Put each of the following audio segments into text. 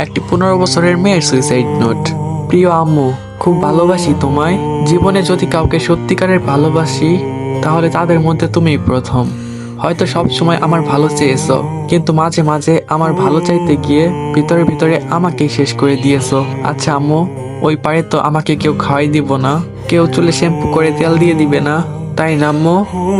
একটি 15 বছরের মেয়ের সুইসাইড নোট। প্রিয় আম্মু, খুব ভালোবাসি তোমায়। জীবনে যদি কাউকে সত্যিকারের ভালোবাসি তাহলে তাদের মধ্যে তুমিই প্রথম। হয়তো সব সময় আমার ভালো চেয়েছো, কিন্তু মাঝে মাঝে আমার ভালো চাইতে গিয়ে ভিতরে ভিতরে আমাকেই শেষ করে দিয়েছো। আচ্ছা আম্মু, ওই পারে তো আমাকে কেউ খাওয়াই দিব না, কেউ চুলে শ্যাম্পু করে তেল দিয়ে দিবে না, তাই না আম্মু?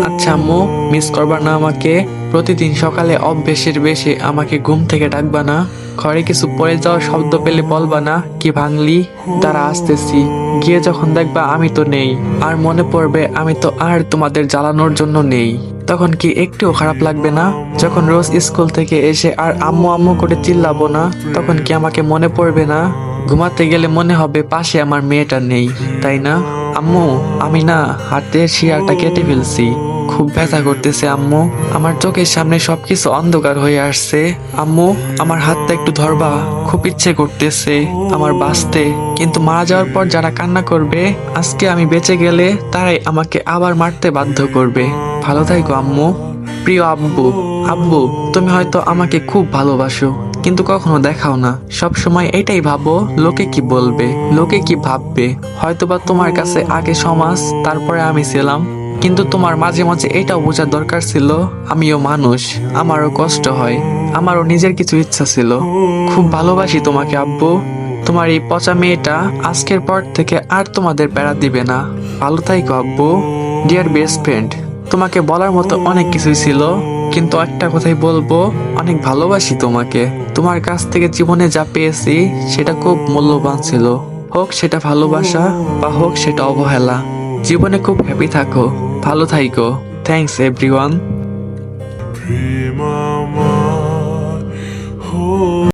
আচ্ছা আম্মু, মিস করবা না আমাকে? প্রতিদিন সকালে অভ্যেসের বেশি আমাকে ঘুম থেকে ডাকবা না? ঘরে কিছু পড়ে যাওয়ার শব্দ পেলে বলবা না কি ভাঙলি, দাঁড়া আসতেছি। গিয়ে যখন দেখবা আমি তো নেই, আর মনে পড়বে আমি তো আর তোমাদের জ্বালানোর জন্য নেই, তখন কি একটুও খারাপ লাগবে না? যখন রোজ স্কুল থেকে এসে আর আম্মু আম্মু করে চিল্লাবো না, তখন কি আমাকে মনে পড়বে না? ঘুমাতে গেলে মনে হবে পাশে আমার মেয়েটা নেই, তাই না? আম্মু, আমি না হাতের শিরাটা কেটে ফেলছি, খুব ব্যথা করতেছে আম্মু। আমার চোখের সামনে সবকিছু অন্ধকার হয়ে আসছে। আম্মু, আমার হাতটা একটু ধরবা, খুব ইচ্ছে করতেছে আমার বাঁচতে। কিন্তু মারা যাওয়ার পর যারা কান্না করবে, আজকে আমি বেঁচে গেলে তারাই আমাকে আবার মারতে বাধ্য করবে। ভালো থাকো আম্মু। প্রিয় আব্বু। আব্বু, তুমি হয়তো আমাকে খুব ভালোবাসো, কিন্তু কখনো দেখাও না। সব সময় এটাই ভাবো লোকে কি বলবে, লোকে কি ভাববে। হয়তোবা তোমার কাছে আগে সমাজ, তারপরে আমি ছিলাম। কিন্তু তোমার মাঝে মাঝে এটাও বোঝার দরকার ছিল আমিও মানুষ, আমারও কষ্ট হয়, আমারও নিজের কিছু ইচ্ছা ছিল। খুব ভালোবাসি তোমাকে আব্বু। তোমার এই পচা মেয়েটা আজকের পর থেকে আর তোমাদের প্যারা দিবে না। ভালো থাইকো আব্বু। ডিয়ার বেস্ট ফ্রেন্ড, তোমাকে বলার মতো অনেক কিছুই ছিল, কিন্তু একটা কথাই বলবো, অনেক ভালোবাসি তোমাকে। তোমার কাছ থেকে জীবনে যা পেয়েছি সেটা খুব মূল্যবান ছিল। হোক সেটা ভালোবাসা বা হোক সেটা অবহেলা, জীবনে খুব হ্যাপি থাকো, ভালো থাইকো। Thanks everyone.